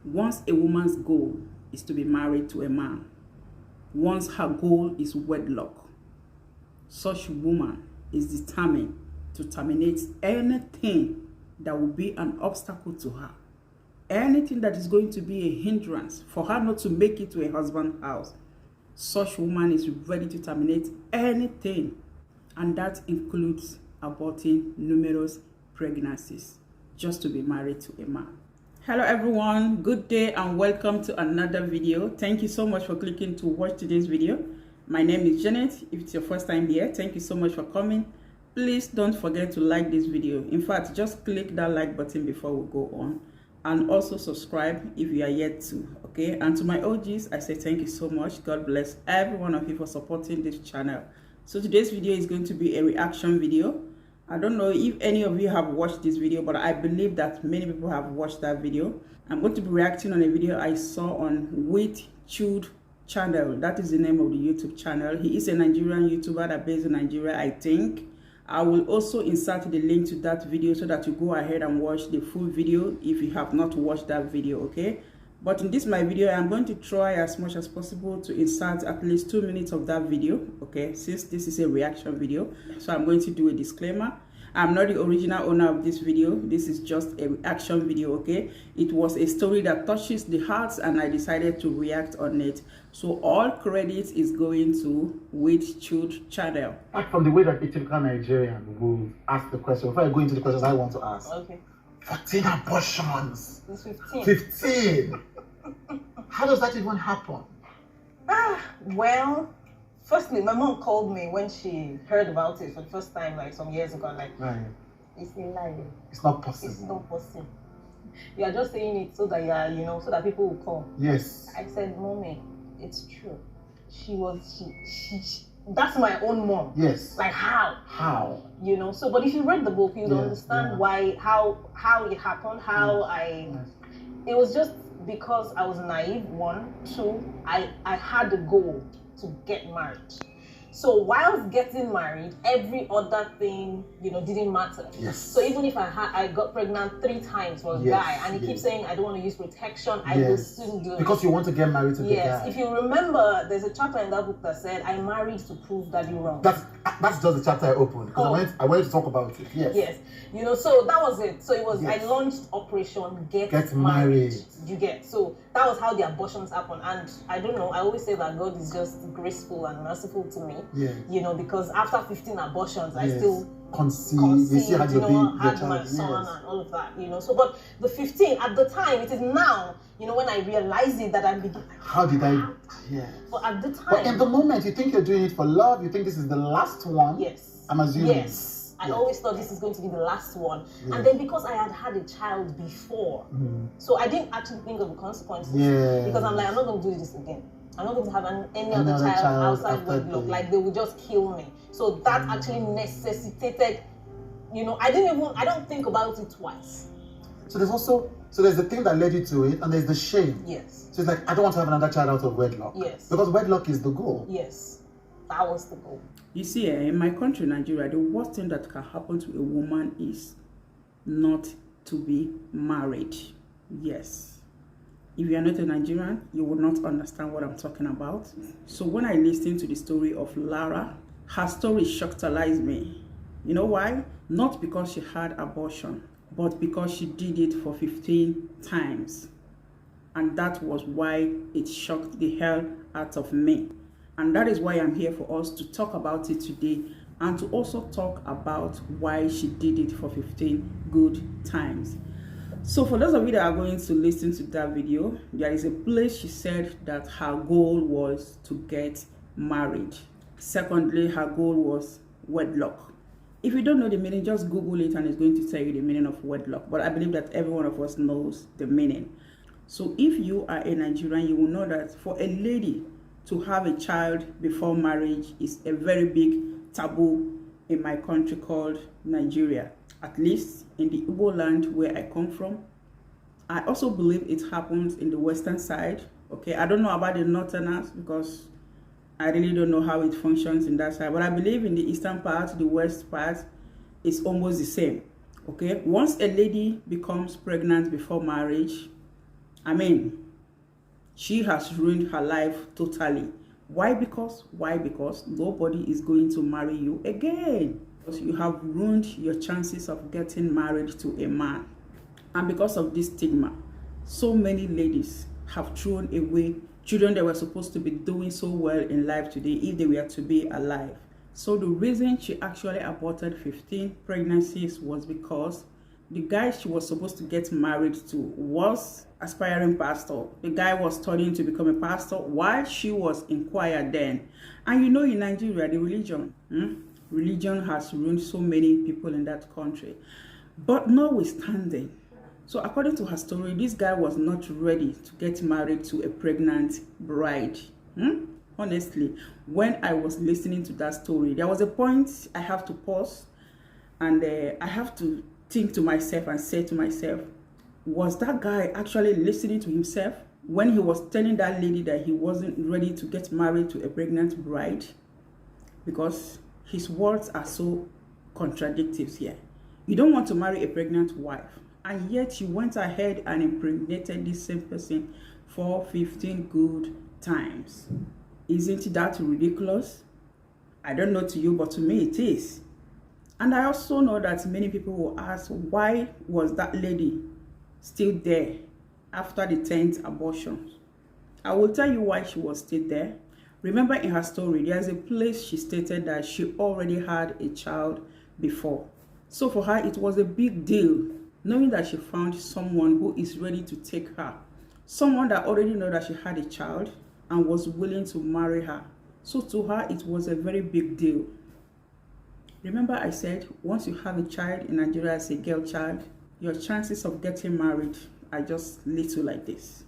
Once a woman's goal is to be married to a man, once her goal is wedlock, such woman is determined to terminate anything that will be an obstacle to her, anything that is going to be a hindrance for her not to make it to a husband's house. Such woman is ready to terminate anything, and that includes aborting numerous pregnancies just to be married to a man. Hello everyone, good day and welcome to another video. Thank you so much for clicking to watch today's video. My name is Janet. If it's your first time here, thank you so much for coming. Please don't forget to like this video. In fact, just click that like button before we go on, and also subscribe if you are yet to. Okay, and to my OGs, I say thank you so much. God bless every one of you for supporting this channel. So today's video is going to be a reaction video. I don't know if any of you have watched this video, but I believe that many people have watched that video. I'm going to be reacting on a video I saw on Chude Channel. That is the name of the YouTube channel. He is a Nigerian YouTuber that based in Nigeria, I think. I will also insert the link to that video so that you go ahead and watch the full video if you have not watched that video, okay? But in this my video, I'm going to try as much as possible to insert at least 2 minutes of that video, okay, since this is a reaction video. So I'm going to do a disclaimer. I'm not the original owner of this video. This is just a reaction video, okay? It was a story that touches the hearts and I decided to react on it. So all credit is going to Chude Channel. Apart from the way that a typical Nigerian will ask the question, before I go into the questions I want to ask. Okay. 14 abortions. It's 15. 15. How does that even happen? Well, firstly, my mom called me when she heard about it for the first time, like some years ago. Like, right. It's a lie. It's not possible. It's not possible. You are just saying it so that you are, so that people will come. Yes. I said, Mommy, it's true. She that's my own mom. Yes. Like how? How? So but if you read the book, you'll understand why, how it happened, how it was just because I was naive, 1, 2, I had a goal to get married. So whilst getting married, every other thing, didn't matter. Yes. So even if I got pregnant 3 times for a guy, and he keeps saying I don't want to use protection, I will still do it. Because you want to get married to the guy. Yes. If you remember, there's a chapter in that book that said, I married to prove that you're wrong. That's just the chapter I opened. Because I wanted to talk about it. Yes. Yes. So that was it. So it was, I launched Operation Get Married. You get. So that was how the abortions happened. And I don't know, I always say that God is just graceful and merciful to me. Yeah. Because after 15 abortions, I still conceived, you still had your baby, had my son and all of that, So, but the 15 at the time, it is now, when I realize it that I'm beginning. How did I? Yeah. But at the time. But in the moment, you think you're doing it for love. You think this is the last one. Yes. I'm assuming. Yes. I always thought this is going to be the last one. And then because I had a child before, so I didn't actually think of the consequences. Because I'm like, I'm not going to do this again. I'm not going to have any other child outside wedlock. Like, they will just kill me. So that actually necessitated, I don't think about it twice. So there's the thing that led you to it, and there's the shame. Yes. So it's like, I don't want to have another child out of wedlock. Yes. Because wedlock is the goal. Yes. That was the goal. You see, in my country, Nigeria, the worst thing that can happen to a woman is not to be married. Yes. If you are not a Nigerian, you will not understand what I'm talking about. So when I listened to the story of Lara, her story shocked me. You know why? Not because she had abortion, but because she did it for 15 times. And that was why it shocked the hell out of me. And that is why I'm here for us to talk about it today, and to also talk about why she did it for 15 good times. So for those of you that are going to listen to that video, there is a place she said that her goal was to get married. Secondly, her goal was wedlock. If you don't know the meaning, just Google it and it's going to tell you the meaning of wedlock. But I believe that every one of us knows the meaning. So if you are a Nigerian, you will know that for a lady to have a child before marriage is a very big taboo in my country called Nigeria. At least in the Igbo land where I come from. I also believe it happens in the western side. Okay, I don't know about the northerners because I really don't know how it functions in that side. But I believe in the eastern part, the west part, it's almost the same. Okay, once a lady becomes pregnant before marriage, I mean, she has ruined her life totally. Why? Because nobody is going to marry you again. Because you have ruined your chances of getting married to a man. And because of this stigma, so many ladies have thrown away children that were supposed to be doing so well in life today if they were to be alive. So the reason she actually aborted 15 pregnancies was because the guy she was supposed to get married to was aspiring pastor. The guy was studying to become a pastor while she was in choir then. And you know, in Nigeria, the religion has ruined so many people in that country. But notwithstanding, so according to her story, this guy was not ready to get married to a pregnant bride. Honestly, when I was listening to that story, there was a point I have to pause and I have to think to myself and say to myself, was that guy actually listening to himself when he was telling that lady that he wasn't ready to get married to a pregnant bride? Because his words are so contradictory here. You don't want to marry a pregnant wife, and yet you went ahead and impregnated this same person for 15 good times. Isn't that ridiculous? I don't know to you, but to me it is. And I also know that many people will ask, why was that lady still there after the 10th abortion? I will tell you why she was still there. Remember, in her story, there's a place she stated that she already had a child before. So for her, it was a big deal knowing that she found someone who is ready to take her. Someone that already knew that she had a child and was willing to marry her. So to her, it was a very big deal. Remember I said, once you have a child in Nigeria as a girl child, your chances of getting married are just little like this.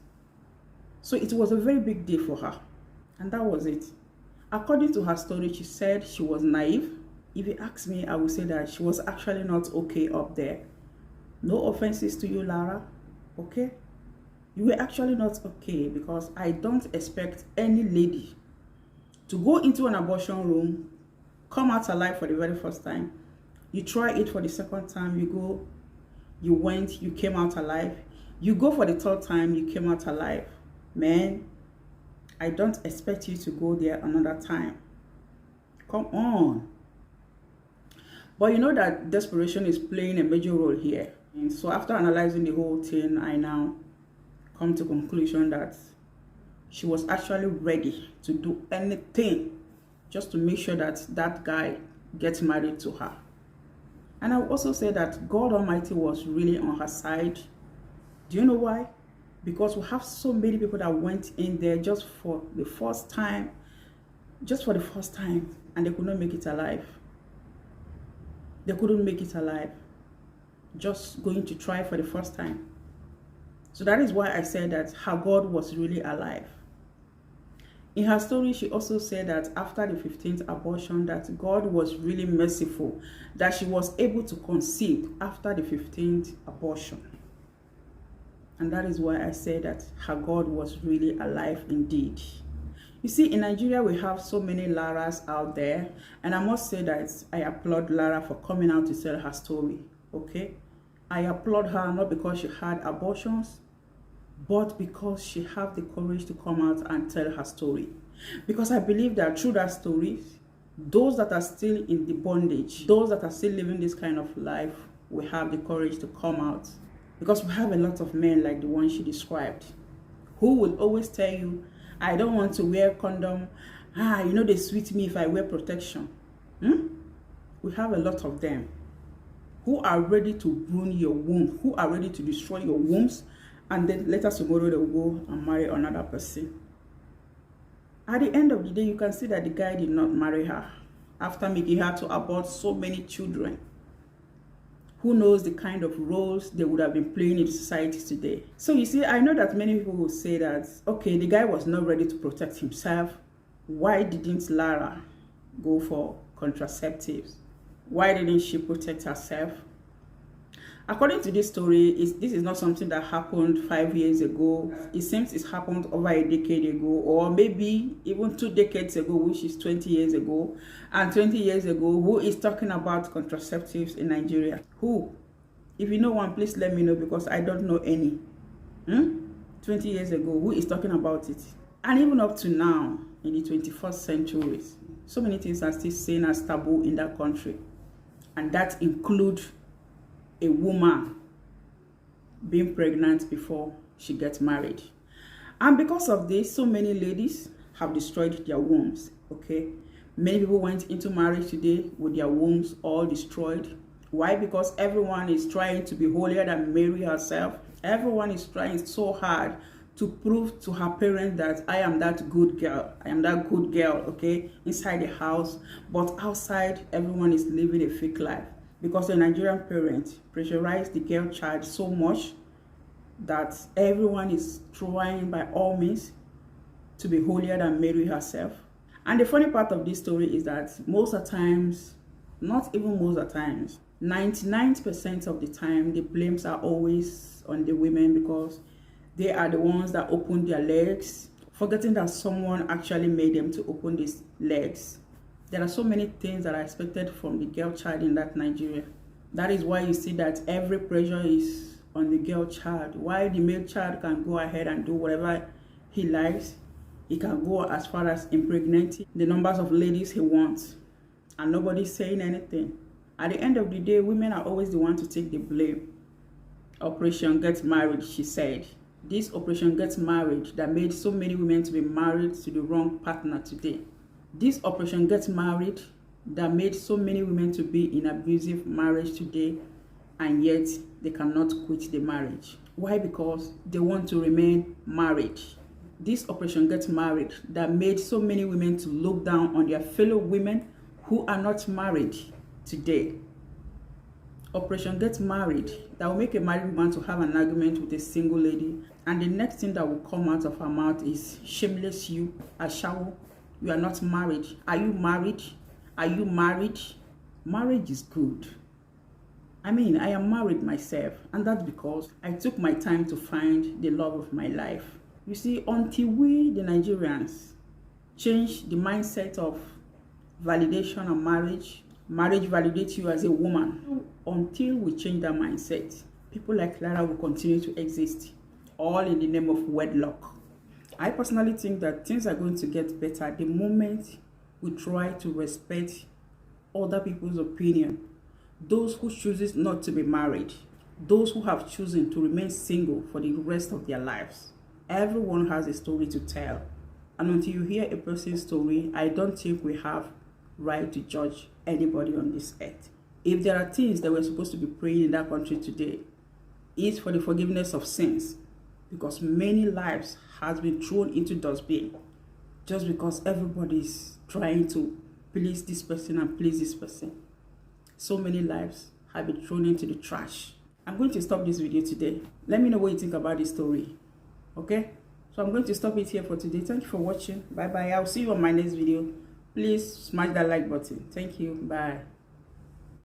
So it was a very big deal for her. And that was it. According to her story, she said she was naive. If you ask me, I would say that she was actually not okay up there. No offenses to you, Lara, okay? You were actually not okay, because I don't expect any lady to go into an abortion room, come out alive for the very first time. You try it for the second time, you went, you came out alive. You go for the third time, you came out alive. Man, I don't expect you to go there another time. Come on. But you know that desperation is playing a major role here. And so after analyzing the whole thing, I now come to conclusion that she was actually ready to do anything just to make sure that that guy gets married to her. And I will also say that God Almighty was really on her side. Do you know why? Because we have so many people that went in there just for the first time, and they could not make it alive. They couldn't make it alive, just going to try for the first time. So that is why I said that her God was really alive. In her story, she also said that after the 15th abortion, that God was really merciful, that she was able to conceive after the 15th abortion. And that is why I say that her God was really alive indeed. You see, in Nigeria, we have so many Laras out there. And I must say that I applaud Lara for coming out to tell her story, okay? I applaud her not because she had abortions, but because she had the courage to come out and tell her story. Because I believe that through that story, those that are still in the bondage, those that are still living this kind of life, will have the courage to come out. Because we have a lot of men like the one she described, who will always tell you, I don't want to wear condom. You know they sweet me if I wear protection. We have a lot of them who are ready to ruin your womb, who are ready to destroy your wombs, and then later tomorrow they'll go and marry another person. At the end of the day, you can see that the guy did not marry her after making her to abort so many children. Who knows the kind of roles they would have been playing in society today. So you see, I know that many people will say that, okay, the guy was not ready to protect himself. Why didn't Lara go for contraceptives? Why didn't she protect herself? According to this story, this is not something that happened 5 years ago. It seems it happened over a decade ago, or maybe even 2 decades ago, which is 20 years ago. And 20 years ago, who is talking about contraceptives in Nigeria? Who? If you know one, please let me know, because I don't know any. 20 years ago, who is talking about it? And even up to now, in the 21st century, so many things are still seen as taboo in that country. And that includes a woman being pregnant before she gets married. And because of this, so many ladies have destroyed their wombs, okay? Many people went into marriage today with their wombs all destroyed. Why? Because everyone is trying to be holier than Mary herself. Everyone is trying so hard to prove to her parents that I am that good girl. I am that good girl, okay? Inside the house. But outside, everyone is living a fake life. Because the Nigerian parents pressurize the girl child so much that everyone is trying by all means to be holier than Mary herself. And the funny part of this story is that most of the times, not even most of the times, 99% of the time, the blames are always on the women because they are the ones that open their legs, forgetting that someone actually made them to open these legs. There are so many things that are expected from the girl child in that Nigeria. That is why you see that every pressure is on the girl child. While the male child can go ahead and do whatever he likes, he can go as far as impregnating the numbers of ladies he wants, and nobody's saying anything. At the end of the day, women are always the ones to take the blame. Operation Get Married, she said. This Operation Get Married that made so many women to be married to the wrong partner today. This Operation Get Married that made so many women to be in abusive marriage today, and yet they cannot quit the marriage. Why? Because they want to remain married. This Operation Get Married that made so many women to look down on their fellow women who are not married today. Operation Get Married that will make a married woman to have an argument with a single lady, and the next thing that will come out of her mouth is shameless you, ashawo, you are not married. Are you married? Are you married? Marriage is good. I mean, I am married myself, and that's because I took my time to find the love of my life. You see, until we, the Nigerians, change the mindset of validation of marriage validates you as a woman. Until we change that mindset, people like Clara will continue to exist, all in the name of wedlock. I personally think that things are going to get better the moment we try to respect other people's opinion. Those who chooses not to be married, those who have chosen to remain single for the rest of their lives. Everyone has a story to tell, and until you hear a person's story, I don't think we have right to judge anybody on this earth. If there are things that we're supposed to be praying in that country today, it's for the forgiveness of sins, because many lives has been thrown into dustbin just because everybody's trying to please this person and please this person. So many lives have been thrown into the trash. I'm going to stop this video today. Let me know what you think about this story. Okay, so I'm going to stop it here for today. Thank you for watching. Bye bye. I'll see you on my next video. Please smash that like button. Thank you. Bye.